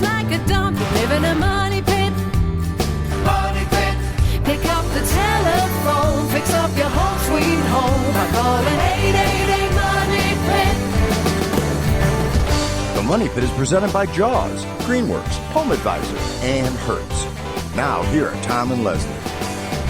looks like a dump. You live in a money pit. Money pit. Pick up the telephone, fix up your home sweet home by calling 888 Money Pit. The Money Pit is presented by Jaws, Greenworks, Home Advisor, and Hertz. Now, here are Tom and Leslie.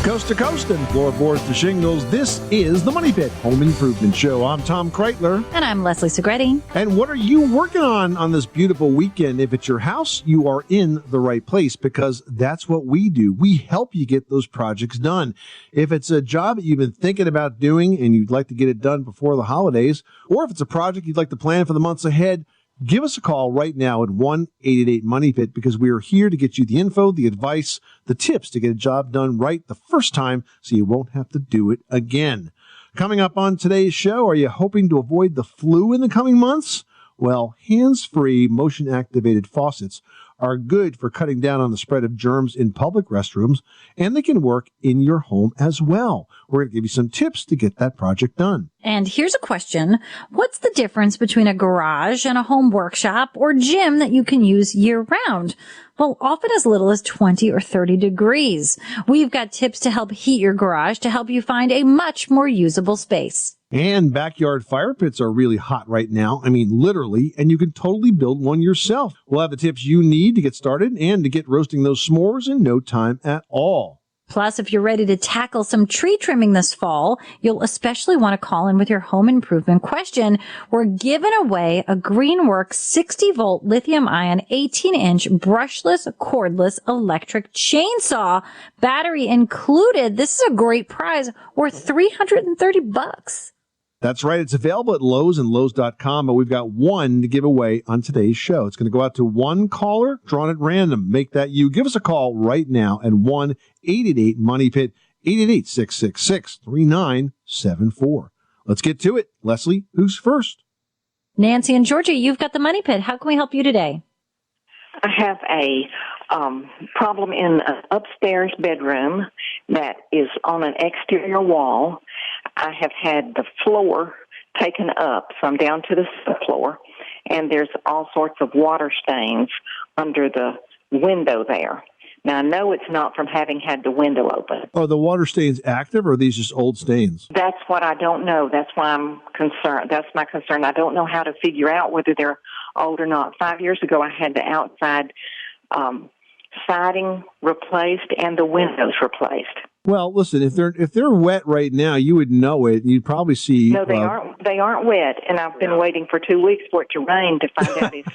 Coast to coast and floorboards to shingles, this is the Money Pit Home Improvement Show. I'm Tom Kreitler. And I'm Leslie Segretti. And what are you working on this beautiful weekend? If it's your house, you are in the right place because that's what we do. We help you get those projects done. If it's a job that you've been thinking about doing and you'd like to get it done before the holidays, or if it's a project you'd like to plan for the months ahead, give us a call right now at 1-888-MONEY-PIT because we are here to get you the info, the advice, the tips to get a job done right the first time so you won't have to do it again. Coming up on today's show, are you hoping to avoid the flu in the coming months? Well, hands-free, motion-activated faucets are good for cutting down on the spread of germs in public restrooms, and they can work in your home as well. We're going to give you some tips to get that project done. And here's a question. What's the difference between a garage and a home workshop or gym that you can use year-round? Well, often as little as 20 or 30 degrees. We've got tips to help heat your garage to help you find a much more usable space. And backyard fire pits are really hot right now. I mean, literally, and you can totally build one yourself. We'll have the tips you need to get started and to get roasting those s'mores in no time at all. Plus, if you're ready to tackle some tree trimming this fall, you'll especially want to call in with your home improvement question. We're giving away a Greenworks 60-volt lithium-ion 18-inch brushless, cordless electric chainsaw, battery included. This is a great prize worth $330. That's right. It's available at Lowe's and Lowe's.com, but we've got one to give away on today's show. It's going to go out to one caller drawn at random. Make that you. Give us a call right now at 1-888-MONEY-PIT, 888-666-3974. Let's get to it. Leslie, who's first? Nancy and Georgia, you've got the Money Pit. How can we help you today? I have a problem in an upstairs bedroom that is on an exterior wall. I have had the floor taken up, so I'm down to the subfloor, and there's all sorts of water stains under the window there. Now, I know it's not from having had the window open. Are the water stains active, or are these just old stains? That's what I don't know. That's why I'm concerned. That's my concern. I don't know how to figure out whether they're old or not. 5 years ago, I had the outside siding replaced and the windows replaced. Well, listen, if they're wet right now, you would know it. You'd probably see. No, they aren't. They aren't wet, and I've been waiting for 2 weeks for it to rain to find out if.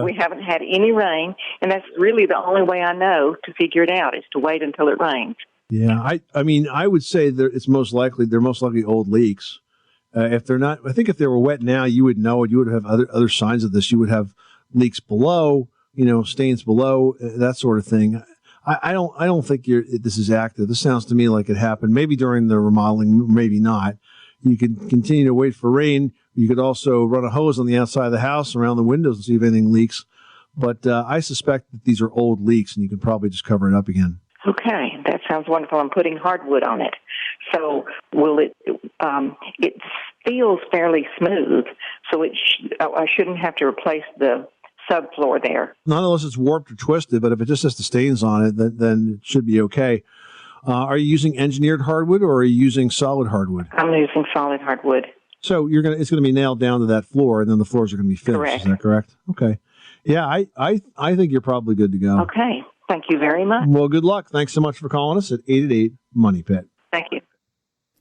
We haven't had any rain, and that's really the only way I know to figure it out is to wait until it rains. Yeah, I mean, I would say they're most likely old leaks. If they're not, I think if they were wet now, you would know it. You would have other signs of this. You would have leaks below, stains below, that sort of thing. I don't think this is active. This sounds to me like it happened maybe during the remodeling, maybe not. You can continue to wait for rain. You could also run a hose on the outside of the house around the windows and see if anything leaks. But I suspect that these are old leaks, and you can probably just cover it up again. Okay, that sounds wonderful. I'm putting hardwood on it. So will it? It feels fairly smooth, so I shouldn't have to replace the subfloor there. Not unless it's warped or twisted, but if it just has the stains on it, then it should be okay. Are you using engineered hardwood or are you using solid hardwood? I'm using solid hardwood. So it's going to be nailed down to that floor, and then the floors are going to be finished. Correct. Is that correct? Okay. Yeah, I think you're probably good to go. Okay. Thank you very much. Well, good luck. Thanks so much for calling us at 888-MONEY-PIT. Thank you.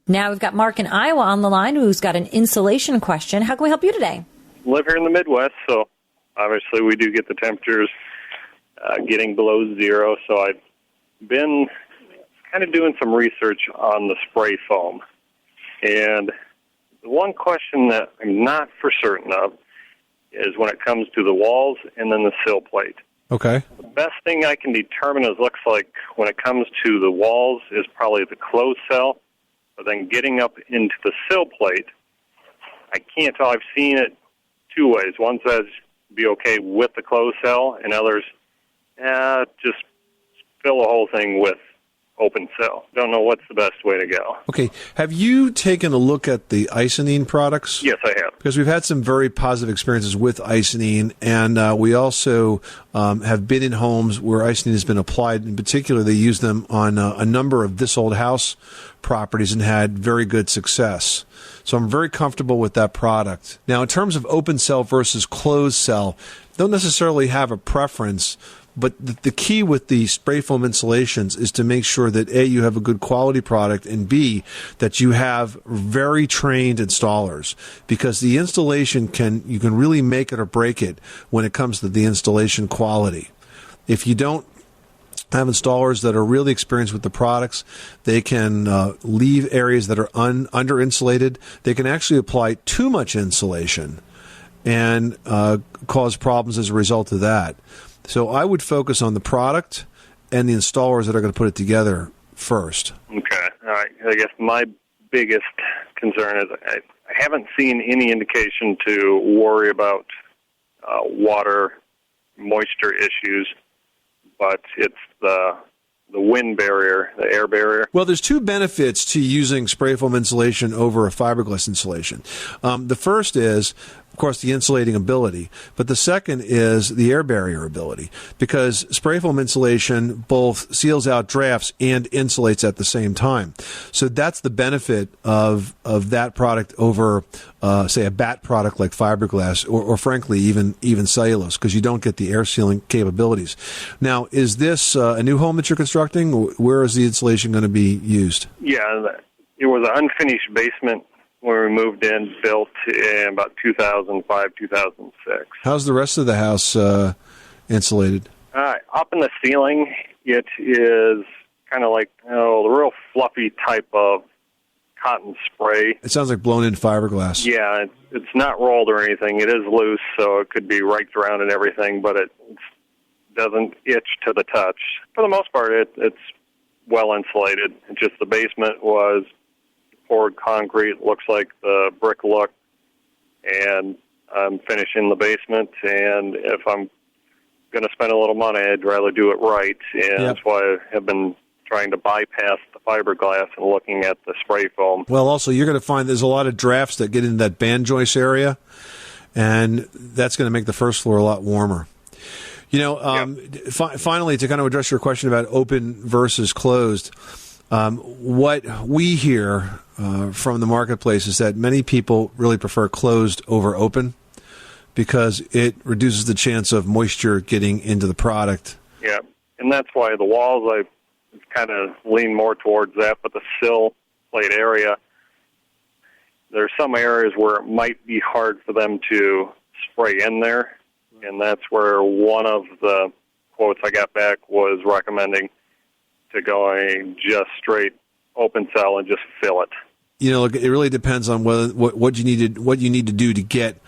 Now we've got Mark in Iowa on the line who's got an insulation question. How can we help you today? Live here in the Midwest, so obviously we do get the temperatures getting below zero. So I've been kind of doing some research on the spray foam. And the one question that I'm not for certain of is when it comes to the walls and then the sill plate. Okay. The best thing I can determine is looks like when it comes to the walls is probably the closed cell, but then getting up into the sill plate, I can't tell. I've seen it two ways. One says be okay with the closed cell, and others just fill the whole thing with open cell. Don't know what's the best way to go. Okay. Have you taken a look at the Icynene products? Yes, I have. Because we've had some very positive experiences with Icynene, and we also have been in homes where Icynene has been applied. In particular, they use them on a number of this old house properties and had very good success. So I'm very comfortable with that product. Now, in terms of open cell versus closed cell, don't necessarily have a preference, but the key with the spray foam insulations is to make sure that A, you have a good quality product, and B, that you have very trained installers, because the installation you can really make it or break it when it comes to the installation quality. If you don't have installers that are really experienced with the products, they can leave areas that are under insulated. They can actually apply too much insulation and cause problems as a result of that. So I would focus on the product and the installers that are going to put it together first. Okay. All right. I guess my biggest concern is I haven't seen any indication to worry about water, moisture issues, but it's the wind barrier, the air barrier. Well, there's two benefits to using spray foam insulation over a fiberglass insulation. The first is, of course, the insulating ability, but the second is the air barrier ability, because spray foam insulation both seals out drafts and insulates at the same time. So that's the benefit of that product over, say, a batt product like fiberglass, or frankly, even cellulose, because you don't get the air sealing capabilities. Now, is this a new home that you're constructing? Where is the insulation going to be used? Yeah, it was an unfinished basement when we moved in, built in about 2005, 2006. How's the rest of the house insulated? Up in the ceiling, it is kind of like the real fluffy type of cotton spray. It sounds like blown-in fiberglass. Yeah, it's not rolled or anything. It is loose, so it could be raked around and everything, but it doesn't itch to the touch. For the most part, it's well insulated. It's just the basement was poured concrete, looks like the brick look, and I'm finishing the basement, and if I'm going to spend a little money, I'd rather do it right, and That's why I have been trying to bypass the fiberglass and looking at the spray foam. Well, also, you're going to find there's a lot of drafts that get into that band joist area, and that's going to make the first floor a lot warmer. Finally, to kind of address your question about open versus closed, what we hear from the marketplace is that many people really prefer closed over open because it reduces the chance of moisture getting into the product. Yeah, and that's why the walls, I kind of lean more towards that, but the sill plate area, there's some areas where it might be hard for them to spray in there, and that's where one of the quotes I got back was recommending to going just straight open cell and just fill it. It really depends on what you need to do to get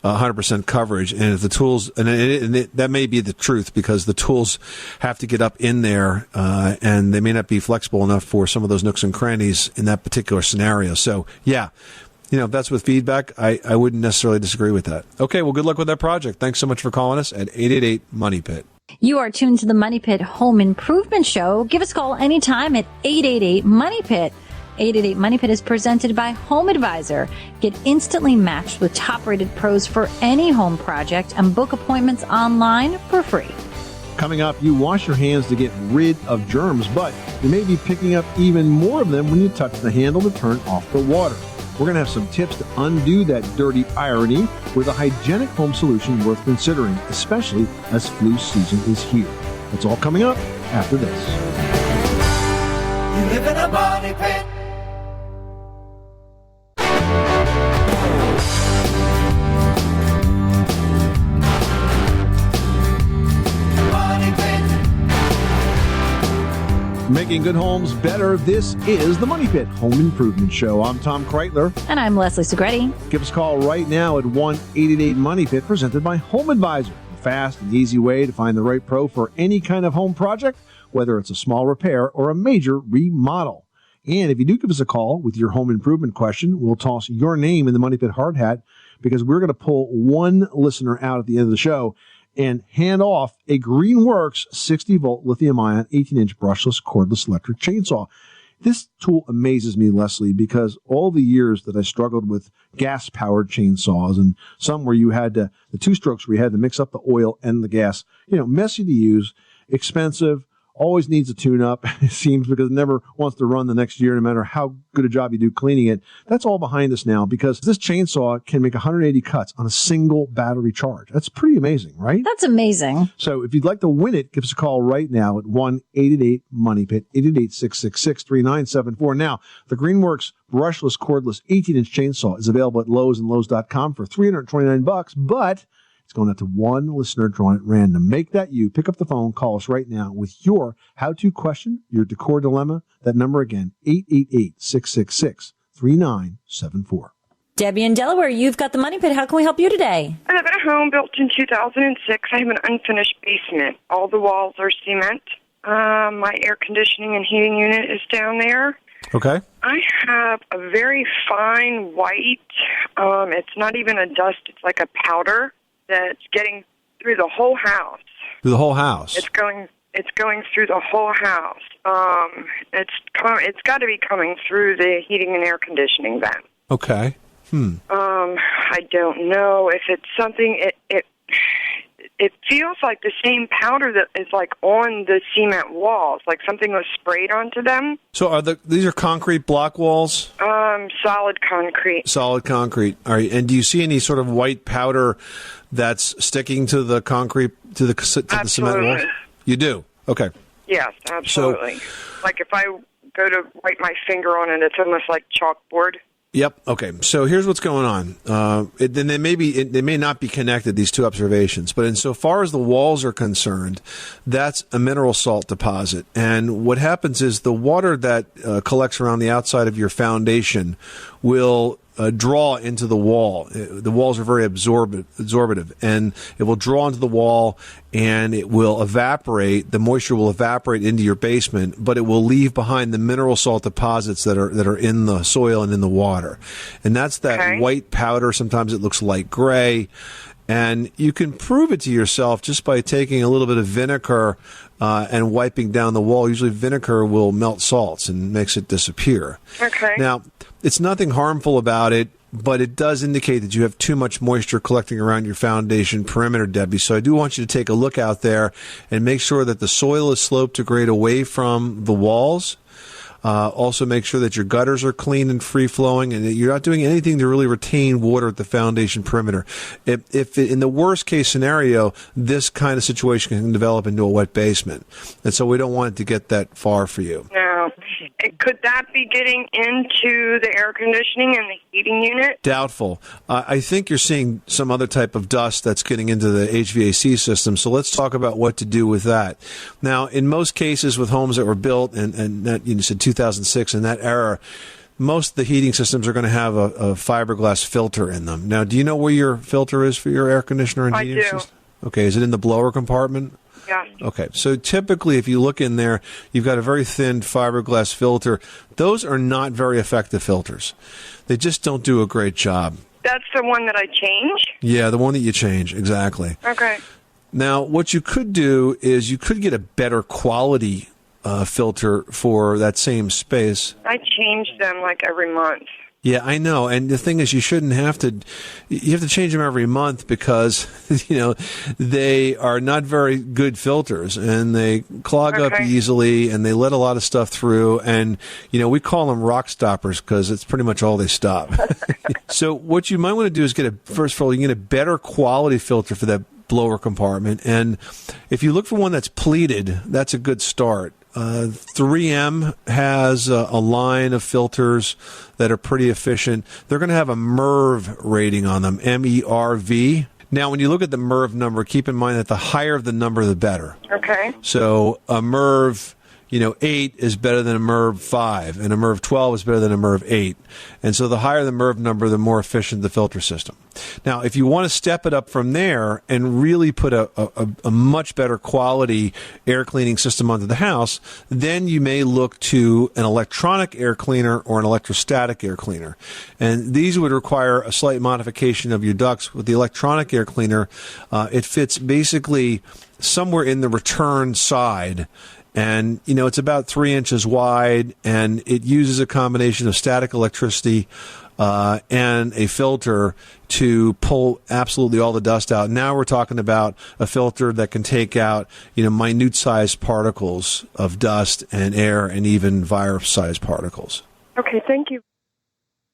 100% coverage, and if the tools, that may be the truth, because the tools have to get up in there, and they may not be flexible enough for some of those nooks and crannies in that particular scenario. So, yeah, if that's with feedback, I wouldn't necessarily disagree with that. Okay, well, good luck with that project. Thanks so much for calling us at 888-MONEY-PIT. You are tuned to the Money Pit Home Improvement Show. Give us a call anytime at 888-MONEY-PIT. 888 Money Pit is presented by Home Advisor. Get instantly matched with top-rated pros for any home project and book appointments online for free. Coming up, you wash your hands to get rid of germs, but you may be picking up even more of them when you touch the handle to turn off the water. We're going to have some tips to undo that dirty irony with a hygienic home solution worth considering, especially as flu season is here. That's all coming up after this. You live in a money pit. Making good homes better. This is the Money Pit Home Improvement Show. I'm Tom Kreitler. And I'm Leslie Segretti. Give us a call right now at 1-888-MONEY-PIT, presented by Home Advisor. A fast and easy way to find the right pro for any kind of home project, whether it's a small repair or a major remodel. And if you do give us a call with your home improvement question, we'll toss your name in the Money Pit hard hat, because we're going to pull one listener out at the end of the show. and hand off a Greenworks 60-volt lithium-ion 18-inch brushless cordless electric chainsaw. This tool amazes me, Leslie, because all the years that I struggled with gas-powered chainsaws and some where you had to, the two strokes where you had to mix up the oil and the gas, messy to use, expensive, always needs a tune-up, it seems, because it never wants to run the next year no matter how good a job you do cleaning it. That's all behind us now because this chainsaw can make 180 cuts on a single battery charge. That's pretty amazing, right? That's amazing. So if you'd like to win it, give us a call right now at 1-888-MONEYPIT, 888-666-3974. Now, the Greenworks brushless cordless 18-inch chainsaw is available at Lowe's and Lowe's.com for $329, but it's going out to one listener drawn at random. Make that you. Pick up the phone. Call us right now with your how-to question, your decor dilemma. That number again, 888-666-3974. Debbie in Delaware, you've got the Money Pit. How can we help you today? I live in a home built in 2006. I have an unfinished basement. All the walls are cement. My air conditioning and heating unit is down there. Okay. I have a very fine white, it's not even a dust, it's like a powder that's getting through the whole house. Through the whole house? It's going through the whole house. It's got to be coming through the heating and air conditioning vent. Okay. I don't know if it's something. It feels like the same powder that is like on the cement walls, like something was sprayed onto them. So these are concrete block walls? Solid concrete. Solid concrete. All right. And do you see any sort of white powder that's sticking to the concrete, to the cement walls? You do? Okay. Yes, absolutely. Like if I go to wipe my finger on it, it's almost like chalkboard. Yep. Okay. So here's what's going on. Then they may not be connected, these two observations, but insofar as the walls are concerned, that's a mineral salt deposit. And what happens is the water that collects around the outside of your foundation will draw into the wall. The walls are very absorptive, and it will draw into the wall, and it will evaporate. The moisture will evaporate into your basement, but it will leave behind the mineral salt deposits that are in the soil and in the water. And that's that white powder. Sometimes it looks light gray. And you can prove it to yourself just by taking a little bit of vinegar and wiping down the wall. Usually vinegar will melt salts and makes it disappear. Okay. Now, it's nothing harmful about it, but it does indicate that you have too much moisture collecting around your foundation perimeter, Debbie. So I do want you to take a look out there and make sure that the soil is sloped to grade away from the walls. Also make sure that your gutters are clean and free-flowing and that you're not doing anything to really retain water at the foundation perimeter. If in the worst-case scenario, this kind of situation can develop into a wet basement. And so we don't want it to get that far for you. No. Could that be getting into the air conditioning and the heating unit? Doubtful. I think you're seeing some other type of dust that's getting into the HVAC system, so let's talk about what to do with that. Now, in most cases with homes that were built, and that, you said 2006, in that era, most of the heating systems are going to have a fiberglass filter in them. Now, do you know where your filter is for your air conditioner and heating system? Okay, is it in the blower compartment? Yeah. Okay, so typically if you look in there, you've got a very thin fiberglass filter. Those are not very effective filters. They just don't do a great job. That's the one that I change? Yeah, the one that you change, exactly. Okay. Now, what you could do is you could get a better quality filter for that same space. I change them like every month. Yeah, I know. And the thing is, you shouldn't have to, you have to change them every month because, they are not very good filters and they clog up easily and they let a lot of stuff through. And, we call them rock stoppers because it's pretty much all they stop. So what you might want to do is first of all, you get a better quality filter for that blower compartment. And if you look for one that's pleated, that's a good start. 3M has a line of filters that are pretty efficient. They're going to have a MERV rating on them, MERV. Now, when you look at the MERV number, keep in mind that the higher the number, the better. Okay. So a MERV 8 is better than a MERV 5, and a MERV 12 is better than a MERV 8. And so the higher the MERV number, the more efficient the filter system. Now, if you want to step it up from there and really put a much better quality air cleaning system onto the house, then you may look to an electronic air cleaner or an electrostatic air cleaner. And these would require a slight modification of your ducts. With the electronic air cleaner, it fits basically somewhere in the return side. And, it's about 3 inches wide, and it uses a combination of static electricity and a filter to pull absolutely all the dust out. Now we're talking about a filter that can take out, minute-sized particles of dust and air and even virus-sized particles. Okay, thank you.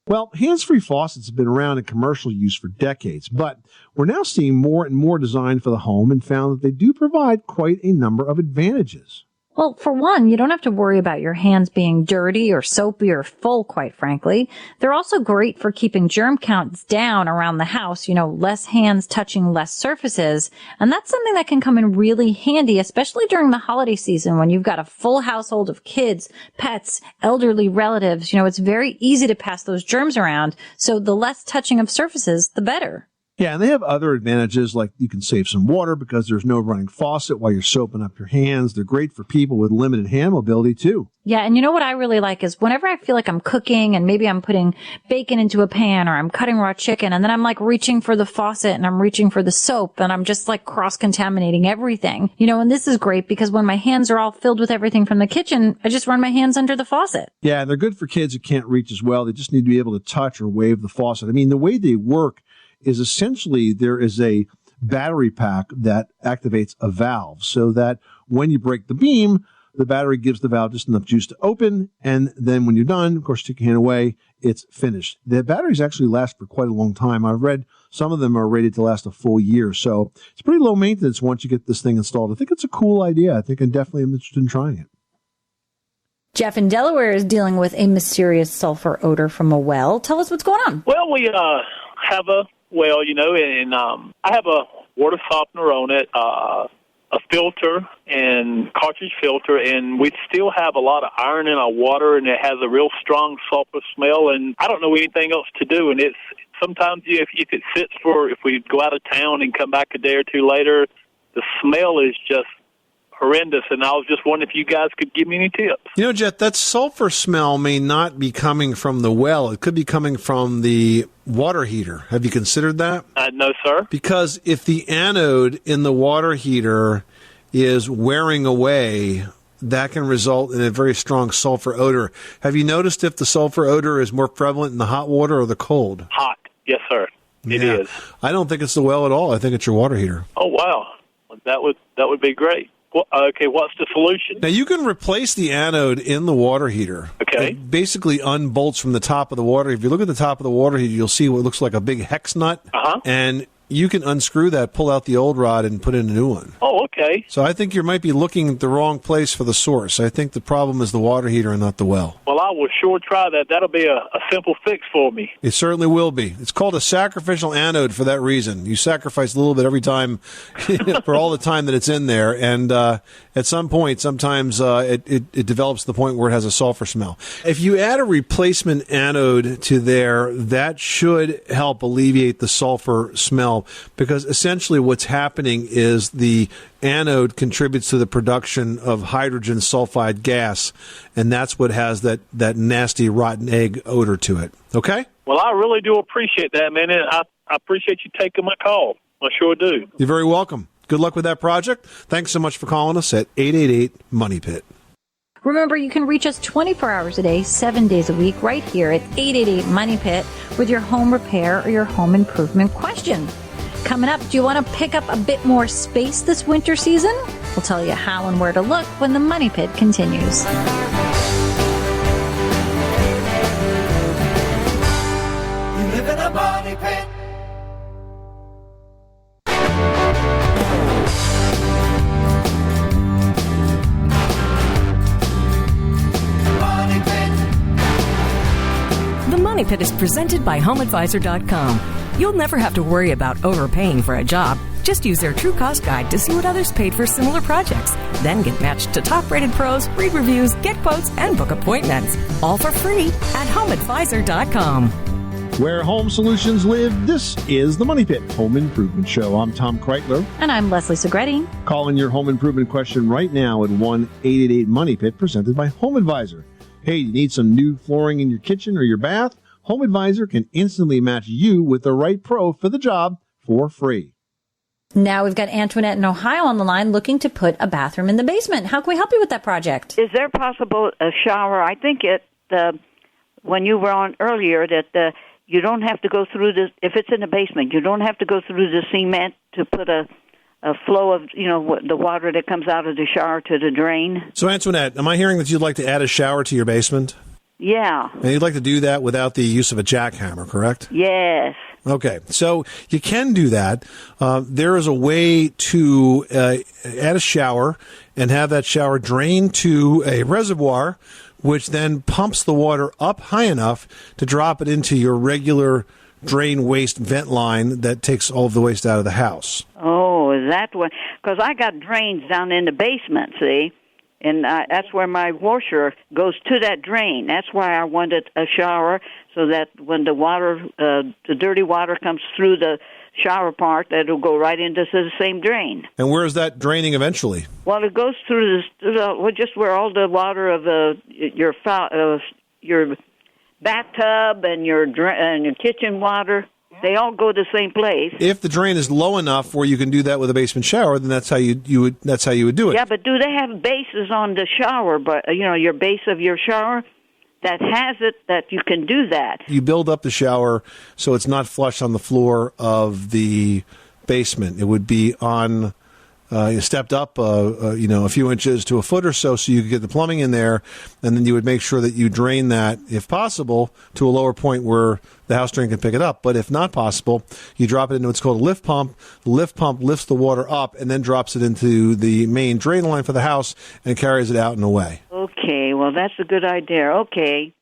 Well, hands-free faucets have been around in commercial use for decades, but we're now seeing more and more designed for the home and found that they do provide quite a number of advantages. Well, for one, you don't have to worry about your hands being dirty or soapy or full, quite frankly. They're also great for keeping germ counts down around the house, less hands touching less surfaces. And that's something that can come in really handy, especially during the holiday season when you've got a full household of kids, pets, elderly relatives. It's very easy to pass those germs around. So the less touching of surfaces, the better. Yeah, and they have other advantages, like you can save some water because there's no running faucet while you're soaping up your hands. They're great for people with limited hand mobility, too. Yeah, and you know what I really like is whenever I feel like I'm cooking and maybe I'm putting bacon into a pan or I'm cutting raw chicken and then I'm reaching for the faucet and I'm reaching for the soap and I'm just cross-contaminating everything. And this is great because when my hands are all filled with everything from the kitchen, I just run my hands under the faucet. Yeah, and they're good for kids who can't reach as well. They just need to be able to touch or wave the faucet. I mean, the way they work is essentially there is a battery pack that activates a valve so that when you break the beam, the battery gives the valve just enough juice to open. And then when you're done, of course, take your hand away, it's finished. The batteries actually last for quite a long time. I've read some of them are rated to last a full year. So it's pretty low maintenance once you get this thing installed. I think it's a cool idea. I think I definitely am interested in trying it. Jeff in Delaware is dealing with a mysterious sulfur odor from a well. Tell us what's going on. Well, we have a well, and I have a water softener on it, a filter and cartridge filter, and we still have a lot of iron in our water, and it has a real strong sulfur smell, and I don't know anything else to do. And it's sometimes if it sits if we go out of town and come back a day or two later, the smell is just horrendous, and I was just wondering if you guys could give me any tips. Jet, that sulfur smell may not be coming from the well. It could be coming from the water heater. Have you considered that? No, sir. Because if the anode in the water heater is wearing away, that can result in a very strong sulfur odor. Have you noticed if the sulfur odor is more prevalent in the hot water or the cold? Hot. Yes, sir. It is. I don't think it's the well at all. I think it's your water heater. Oh, wow. That would be great. Well, okay, what's the solution? Now, you can replace the anode in the water heater. Okay. It basically unbolts from the top of the water. If you look at the top of the water heater, you'll see what looks like a big hex nut. Uh-huh. And you can unscrew that, pull out the old rod, and put in a new one. Oh, okay. So I think you might be looking at the wrong place for the source. I think the problem is the water heater and not the well. Well, I will sure try that. That'll be a simple fix for me. It certainly will be. It's called a sacrificial anode for that reason. You sacrifice a little bit every time for all the time that it's in there. And at some point, sometimes it develops to the point where it has a sulfur smell. If you add a replacement anode to there, that should help alleviate the sulfur smell, because essentially what's happening is the anode contributes to the production of hydrogen sulfide gas, and that's what has that nasty rotten egg odor to it. Okay? Well, I really do appreciate that, man. And I appreciate you taking my call. I sure do. You're very welcome. Good luck with that project. Thanks so much for calling us at 888-MONEY-PIT. Remember, you can reach us 24 hours a day, 7 days a week, right here at 888-MONEY-PIT with your home repair or your home improvement question. Coming up, do you want to pick up a bit more space this winter season? We'll tell you how and where to look when the Money Pit continues. You live in a money pit. Money pit. The Money Pit is presented by HomeAdvisor.com. You'll never have to worry about overpaying for a job. Just use their True Cost Guide to see what others paid for similar projects. Then get matched to top-rated pros, read reviews, get quotes, and book appointments. All for free at HomeAdvisor.com. Where home solutions live, this is the Money Pit Home Improvement Show. I'm Tom Kreitler. And I'm Leslie Segretti. Call in your home improvement question right now at 1-888-MONEY-PIT, presented by Home Advisor. Hey, you need some new flooring in your kitchen or your bath? Home Advisor can instantly match you with the right pro for the job for free. Now we've got Antoinette in Ohio on the line looking to put a bathroom in the basement. How can we help you with that project? Is there possible a shower? I think when you were on earlier that you don't have to go through this. If it's in the basement, you don't have to go through the cement to put a flow of, the water that comes out of the shower to the drain. So, Antoinette, am I hearing that you'd like to add a shower to your basement? Yeah. And you'd like to do that without the use of a jackhammer, correct? Yes. Okay, so you can do that. There is a way to add a shower and have that shower drain to a reservoir, which then pumps the water up high enough to drop it into your regular drain waste vent line that takes all of the waste out of the house. Oh, is that what? Because I got drains down in the basement, see? And that's where my washer goes to that drain. That's why I wanted a shower, so that when the water, the dirty water comes through the shower part, that it'll go right into the same drain. And where is that draining eventually? Well, it goes through just where all the water of your bathtub and your kitchen water, they all go to the same place. If the drain is low enough where you can do that with a basement shower, then that's how you would do it. Yeah, but do they have bases on the shower? But your base of your shower that has it that you can do that. You build up the shower so it's not flush on the floor of the basement. It would be on. You stepped up, a few inches to a foot or so you could get the plumbing in there, and then you would make sure that you drain that, if possible, to a lower point where the house drain can pick it up. But if not possible, you drop it into what's called a lift pump. The lift pump lifts the water up and then drops it into the main drain line for the house and carries it out and away. Okay, well, that's a good idea. Okay.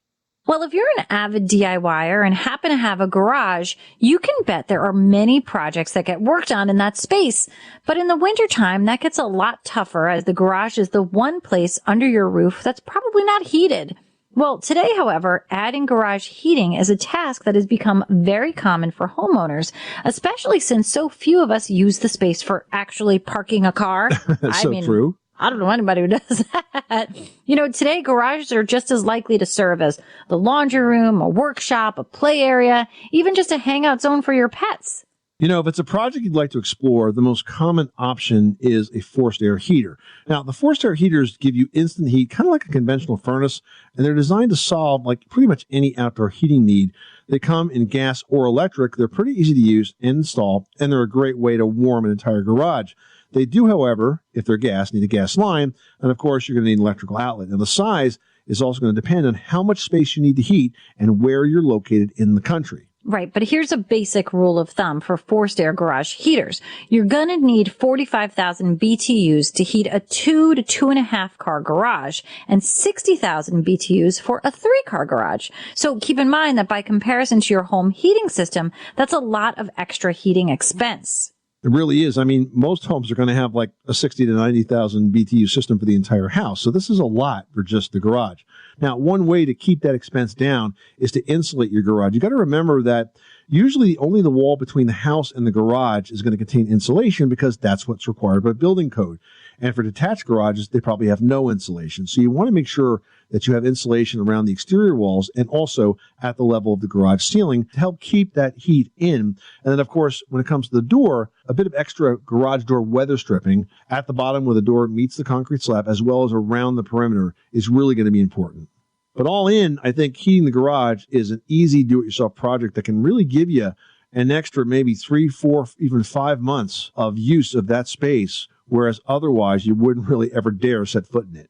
Well, if you're an avid DIYer and happen to have a garage, you can bet there are many projects that get worked on in that space. But in the wintertime, that gets a lot tougher, as the garage is the one place under your roof that's probably not heated. Well, today, however, adding garage heating is a task that has become very common for homeowners, especially since so few of us use the space for actually parking a car. That's true. I don't know anybody who does that. Today garages are just as likely to serve as the laundry room, a workshop, a play area, even just a hangout zone for your pets. If it's a project you'd like to explore, the most common option is a forced air heater. Now, the forced air heaters give you instant heat, kind of like a conventional furnace, and they're designed to solve pretty much any outdoor heating need. They come in gas or electric. They're pretty easy to use and install, and they're a great way to warm an entire garage. They do, however, if they're gas, need a gas line, and of course, you're going to need an electrical outlet. And the size is also going to depend on how much space you need to heat and where you're located in the country. Right, but here's a basic rule of thumb for forced air garage heaters. You're going to need 45,000 BTUs to heat a 2 to 2.5 car garage and 60,000 BTUs for a 3-car garage. So keep in mind that by comparison to your home heating system, that's a lot of extra heating expense. It really is. I mean, most homes are going to have a 60 to 90,000 BTU system for the entire house. So this is a lot for just the garage. Now, one way to keep that expense down is to insulate your garage. You got to remember that usually only the wall between the house and the garage is going to contain insulation because that's what's required by building code. And for detached garages, they probably have no insulation. So you want to make sure that you have insulation around the exterior walls and also at the level of the garage ceiling to help keep that heat in. And then, of course, when it comes to the door, a bit of extra garage door weather stripping at the bottom where the door meets the concrete slab, as well as around the perimeter, is really going to be important. But all in, I think heating the garage is an easy do-it-yourself project that can really give you an extra maybe 3, 4, even 5 months of use of that space, whereas otherwise you wouldn't really ever dare set foot in it.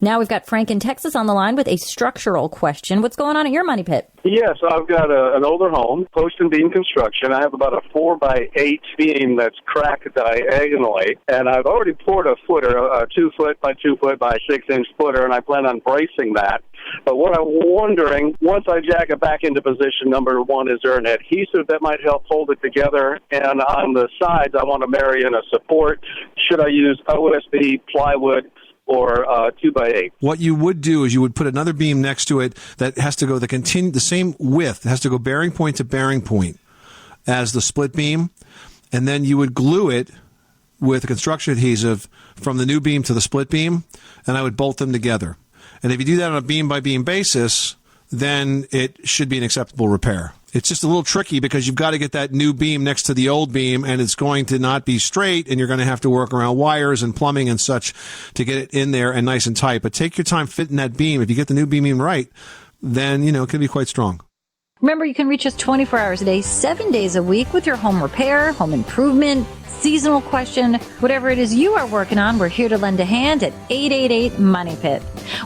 Now we've got Frank in Texas on the line with a structural question. What's going on at your money pit? Yes, I've got an older home, post and beam construction. I have about a 4x8 beam that's cracked diagonally, and I've already poured a footer, a 2 foot by 2 foot by 6 inch footer, and I plan on bracing that. But what I'm wondering, once I jack it back into position, number one, is there an adhesive that might help hold it together? And on the sides, I want to marry in a support. Should I use OSB, plywood, or 2x8? What you would do is you would put another beam next to it that has to go the same width. It has to go bearing point to bearing point as the split beam, and then you would glue it with a construction adhesive from the new beam to the split beam, and I would bolt them together. And if you do that on a beam-by-beam basis, then it should be an acceptable repair. It's just a little tricky because you've got to get that new beam next to the old beam, and it's going to not be straight, and you're going to have to work around wires and plumbing and such to get it in there and nice and tight. But take your time fitting that beam. If you get the new beam in right, then, it can be quite strong. Remember, you can reach us 24 hours a day, 7 days a week with your home repair, home improvement, seasonal question, whatever it is you are working on. We're here to lend a hand at 888-MONEY-PIT.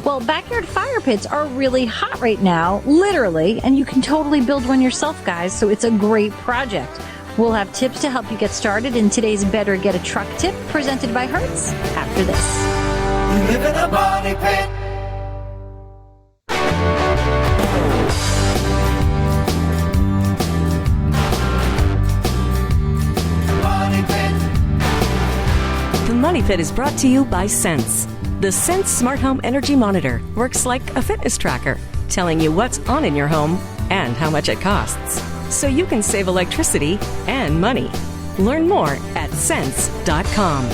Well, backyard fire pits are really hot right now, literally, and you can totally build one yourself, guys, so it's a great project. We'll have tips to help you get started in today's Better Get a Truck tip, presented by Hertz, after this. You live in a money pit. The Money Pit is brought to you by Sense. The Sense Smart Home Energy Monitor works like a fitness tracker, telling you what's on in your home and how much it costs, so you can save electricity and money. Learn more at sense.com.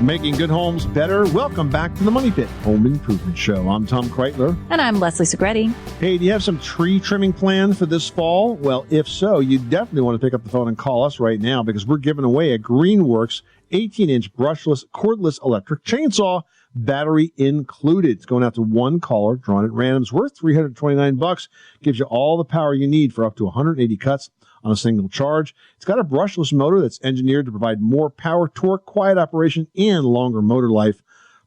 Making good homes better. Welcome back to the Money Pit Home Improvement Show. I'm Tom Kreitler. And I'm Leslie Segretti. Hey, do you have some tree trimming plans for this fall? Well, if so, you definitely want to pick up the phone and call us right now because we're giving away a Greenworks 18-inch brushless cordless electric chainsaw, battery included. It's going out to one caller, drawn at random. It's worth $329. Gives you all the power you need for up to 180 cuts on a single charge. It's got a brushless motor that's engineered to provide more power, torque, quiet operation, and longer motor life.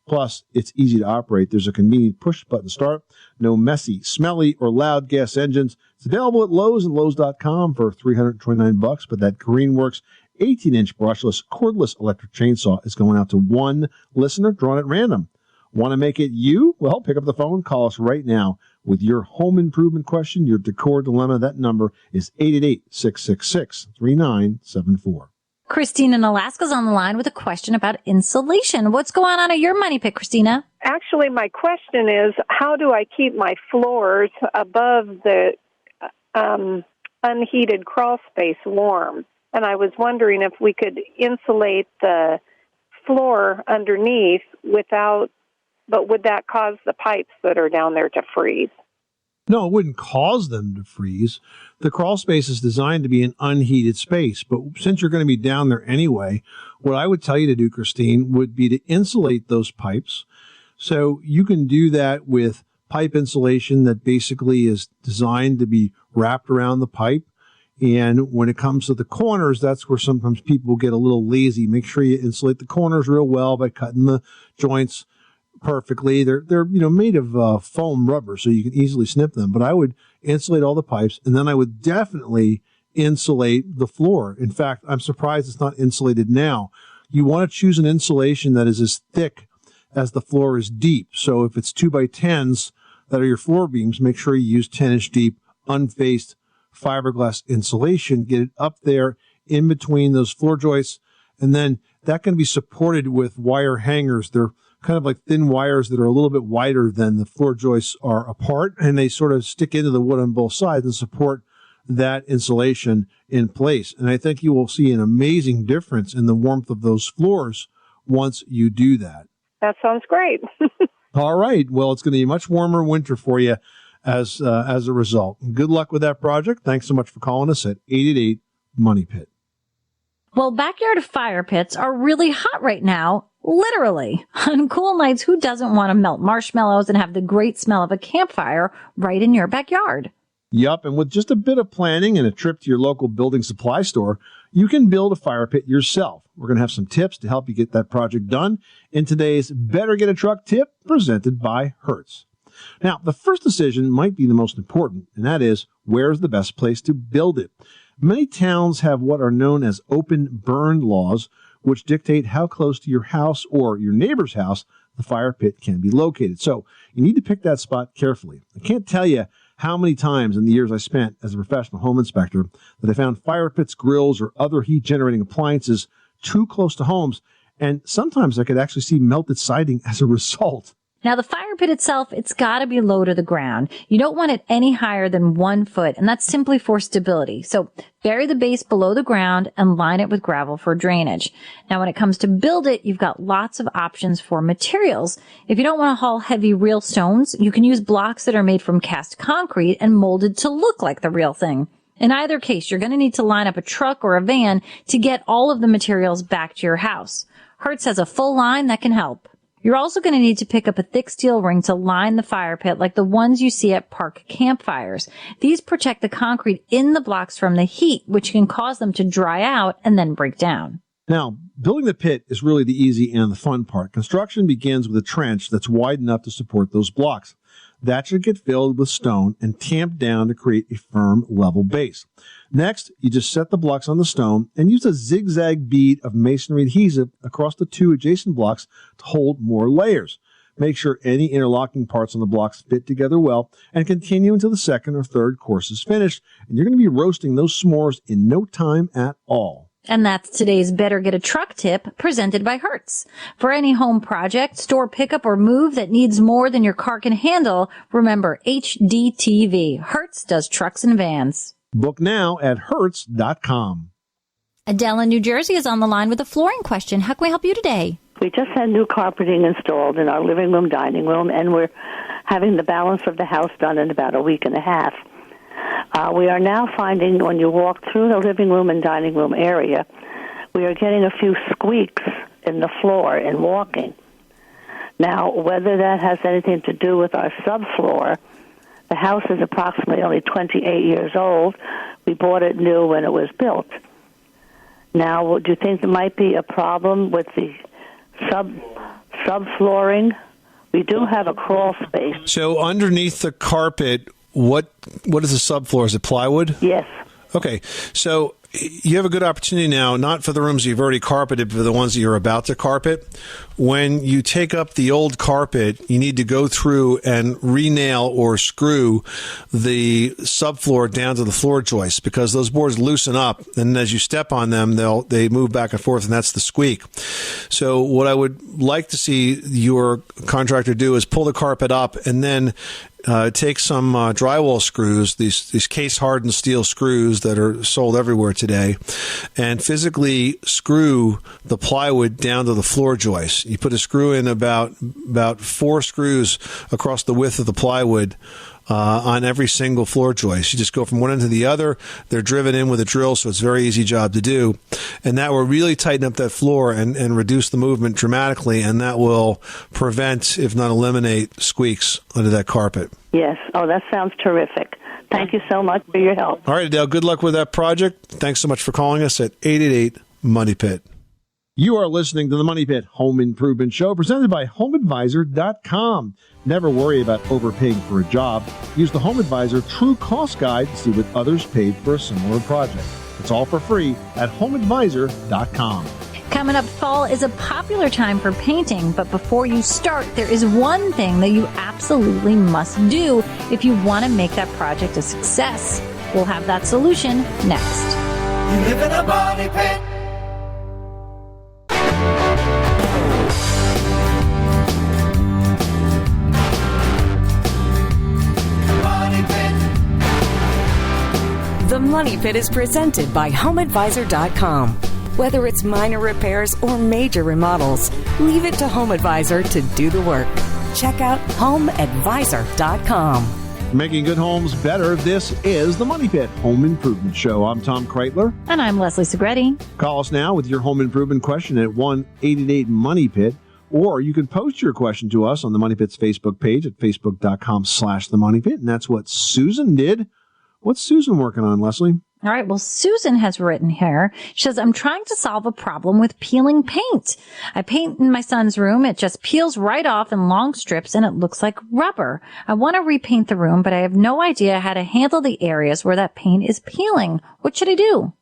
Plus, it's easy to operate. There's a convenient push-button start. No messy, smelly, or loud gas engines. It's available at Lowe's and Lowe's.com for $329. But that Greenworks 18-inch brushless cordless electric chainsaw is going out to one listener, drawn at random. Want to make it you? Well, pick up the phone. Call us right now with your home improvement question, your decor dilemma. That number is 888-666-3974. Christine in Alaska's on the line with a question about insulation. What's going on at your money pit, Christina? Actually, my question is, how do I keep my floors above the unheated crawl space warm? And I was wondering if we could insulate the floor underneath but would that cause the pipes that are down there to freeze? No, it wouldn't cause them to freeze. The crawl space is designed to be an unheated space. But since you're going to be down there anyway, what I would tell you to do, Christine, would be to insulate those pipes. So you can do that with pipe insulation that basically is designed to be wrapped around the pipe. And when it comes to the corners, that's where sometimes people get a little lazy. Make sure you insulate the corners real well by cutting the joints perfectly. They're made of foam rubber, so you can easily snip them. But I would insulate all the pipes, and then I would definitely insulate the floor. In fact, I'm surprised it's not insulated now. You want to choose an insulation that is as thick as the floor is deep. So if it's 2x10s that are your floor beams, make sure you use 10-inch deep, unfaced fiberglass insulation. Get it up there in between those floor joists, and then that can be supported with wire hangers. They're kind of like thin wires that are a little bit wider than the floor joists are apart, and they sort of stick into the wood on both sides and support that insulation in place. And I think you will see an amazing difference in the warmth of those floors once you do that. That sounds great. All right. Well, it's going to be a much warmer winter for you as a result. Good luck with that project. Thanks so much for calling us at 888-MONEY-PIT. Well, backyard fire pits are really hot right now, literally. On cool nights, who doesn't want to melt marshmallows and have the great smell of a campfire right in your backyard? Yup, and with just a bit of planning and a trip to your local building supply store, you can build a fire pit yourself. we're going to have some tips to help you get that project done in today's Better Get a Truck tip presented by Hertz. Now, the first decision might be the most important, and that is, where's the best place to build it? Many towns have what are known as open burn laws, which dictate how close to your house or your neighbor's house the fire pit can be located. So you need to pick that spot carefully. I can't tell you how many times in the years I spent as a professional home inspector that I found fire pits, grills, or other heat-generating appliances too close to homes, and sometimes I could actually see melted siding as a result. Now, the fire pit itself, it's got to be low to the ground. You don't want it any higher than 1 foot, and that's simply for stability. So bury the base below the ground and line it with gravel for drainage. Now, when it comes to build it, you've got lots of options for materials. If you don't want to haul heavy real stones, you can use blocks that are made from cast concrete and molded to look like the real thing. In either case, you're going to need to line up a truck or a van to get all of the materials back to your house. Hertz has a full line that can help. You're also going to need to pick up a thick steel ring to line the fire pit like the ones you see at park campfires. These protect the concrete in the blocks from the heat, which can cause them to dry out and then break down. Now, building the pit is really the easy and the fun part. Construction begins with a trench that's wide enough to support those blocks. That should get filled with stone and tamped down to create a firm, level base. Next, you just set the blocks on the stone and use a zigzag bead of masonry adhesive across the 2 adjacent blocks to hold more layers. Make sure any interlocking parts on the blocks fit together well and continue until the second or third course is finished. And you're going to be roasting those s'mores in no time at all. And that's today's Better Get a Truck tip presented by Hertz. For any home project, store pickup, or move that needs more than your car can handle, remember HDTV. Hertz does trucks and vans. Book now at Hertz.com. Adele in New Jersey is on the line with a flooring question. How can we help you today? We just had new carpeting installed in our living room, dining room, and we're having the balance of the house done in about a week and a half. We are now finding when you walk through the living room and dining room area, we are getting a few squeaks in the floor in walking. Now, whether that has anything to do with our subfloor, the house is approximately only 28 years old. We bought it new when it was built. Now, do you think there might be a problem with the subflooring? We do have a crawl space. So underneath the carpet, what is the subfloor? Is it plywood? Yes. Okay, so you have a good opportunity now, not for the rooms you've already carpeted, but for the ones that you're about to carpet. When you take up the old carpet, you need to go through and re-nail or screw the subfloor down to the floor joists, because those boards loosen up, and as you step on them, they move back and forth, and that's the squeak. So what I would like to see your contractor do is pull the carpet up and then take some drywall screws, these case-hardened steel screws that are sold everywhere today, and physically screw the plywood down to the floor joist. You put a screw in about 4 screws across the width of the plywood on every single floor joist. You just go from one end to the other. They're driven in with a drill, so it's a very easy job to do. And that will really tighten up that floor and reduce the movement dramatically, and that will prevent, if not eliminate, squeaks under that carpet. Yes. Oh, that sounds terrific. Thank you so much for your help. All right, Adele, good luck with that project. Thanks so much for calling us at 888-MONEY-PIT. You are listening to the Money Pit Home Improvement Show, presented by HomeAdvisor.com. Never worry about overpaying for a job. Use the Home Advisor True Cost Guide to see what others paid for a similar project. It's all for free at HomeAdvisor.com. Coming up, fall is a popular time for painting, but before you start, there is one thing that you absolutely must do if you want to make that project a success. We'll have that solution next. You live in a money pit. The Money Pit is presented by HomeAdvisor.com. Whether it's minor repairs or major remodels, leave it to HomeAdvisor to do the work. Check out HomeAdvisor.com. Making good homes better, this is the Money Pit Home Improvement Show. I'm Tom Kreitler. And I'm Leslie Segretti. Call us now with your home improvement question at 1-888-MONEY-PIT, or you can post your question to us on the Money Pit's Facebook page at facebook.com/themoneypit, and that's what Susan did. What's Susan working on, Leslie? All right. Well, Susan has written here. She says, I'm trying to solve a problem with peeling paint. I paint in my son's room. It just peels right off in long strips and it looks like rubber. I want to repaint the room, but I have no idea how to handle the areas where that paint is peeling. What should I do?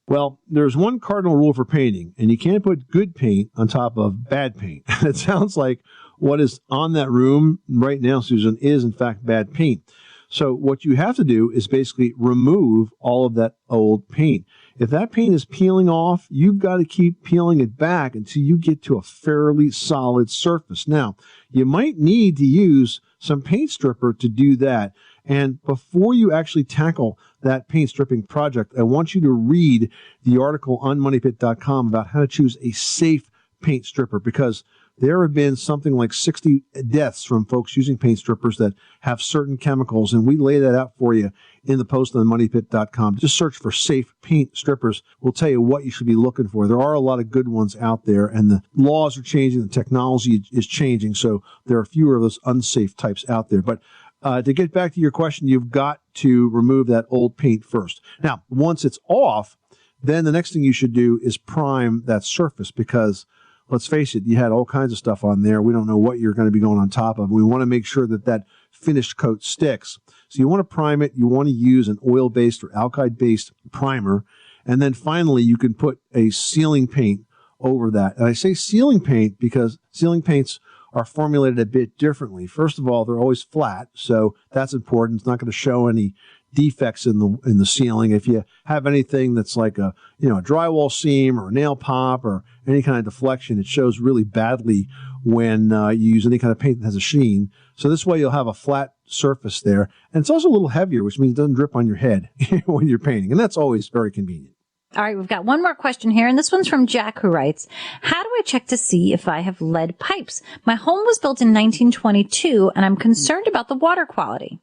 Well, there's one cardinal rule for painting, and you can't put good paint on top of bad paint. It sounds like what is on that room right now, Susan, is in fact bad paint. So what you have to do is basically remove all of that old paint. If that paint is peeling off, you've got to keep peeling it back until you get to a fairly solid surface. Now, you might need to use some paint stripper to do that. And before you actually tackle that paint stripping project, I want you to read the article on moneypit.com about how to choose a safe paint stripper, because there have been something like 60 deaths from folks using paint strippers that have certain chemicals, and we lay that out for you in the post on moneypit.com. Just search for safe paint strippers. We'll tell you what you should be looking for. There are a lot of good ones out there, and the laws are changing, the technology is changing, so there are fewer of those unsafe types out there. But to get back to your question, you've got to remove that old paint first. Now, once it's off, then the next thing you should do is prime that surface, because let's face it, you had all kinds of stuff on there. We don't know what you're going to be going on top of. We want to make sure that that finished coat sticks. So you want to prime it. You want to use an oil-based or alkyd-based primer. And then finally, you can put a sealing paint over that. And I say sealing paint because sealing paints are formulated a bit differently. First of all, they're always flat, so that's important. It's not going to show any defects in the ceiling. If you have anything that's like a drywall seam or a nail pop or any kind of deflection, it shows really badly when you use any kind of paint that has a sheen. So this way you'll have a flat surface there, and it's also a little heavier, which means it doesn't drip on your head when you're painting, and that's always very convenient. All right, we've got one more question here, and this one's from Jack, who writes, how do I check to see if I have lead pipes? My home was built in 1922, and I'm concerned about the water quality.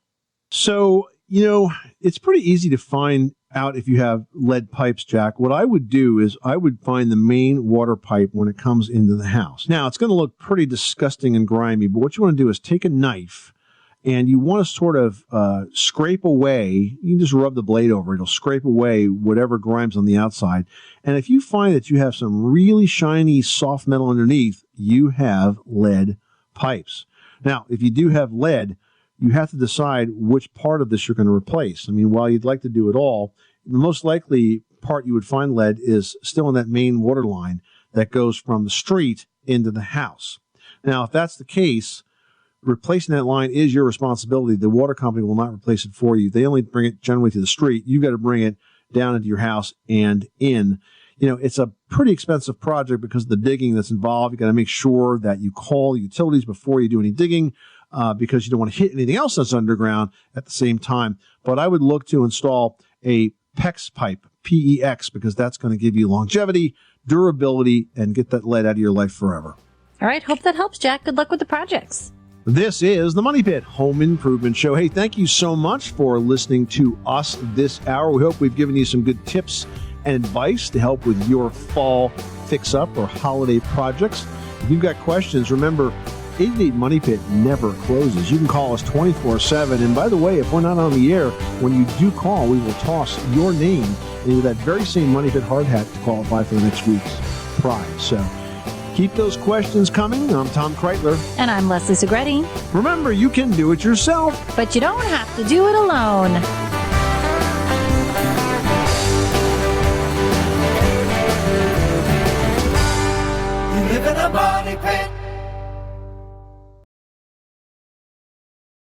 So, it's pretty easy to find out if you have lead pipes, Jack. What I would do is I would find the main water pipe when it comes into the house. Now, it's going to look pretty disgusting and grimy, but what you want to do is take a knife, and you want to sort of scrape away. You can just rub the blade over it. It'll scrape away whatever grime's on the outside. And if you find that you have some really shiny, soft metal underneath, you have lead pipes. Now, if you do have lead, you have to decide which part of this you're going to replace. I mean, while you'd like to do it all, the most likely part you would find lead is still in that main water line that goes from the street into the house. Now, if that's the case, replacing that line is your responsibility. The water company will not replace it for you. They only bring it generally to the street. You've got to bring it down into your house and in. It's a pretty expensive project because of the digging that's involved. You've got to make sure that you call utilities before you do any digging, because you don't want to hit anything else that's underground at the same time. But I would look to install a PEX pipe, PEX, because that's going to give you longevity, durability, and get that lead out of your life forever. All right. Hope that helps, Jack. Good luck with the projects. This is the Money Pit Home Improvement Show. Hey, thank you so much for listening to us this hour. We hope we've given you some good tips and advice to help with your fall fix-up or holiday projects. If you've got questions, remember, 888 Money Pit never closes. You can call us 24/7. And by the way, if we're not on the air, when you do call, we will toss your name into that very same Money Pit hard hat to qualify for the next week's prize. So keep those questions coming. I'm Tom Kreitler. And I'm Leslie Segretti. Remember, you can do it yourself, but you don't have to do it alone. You live in a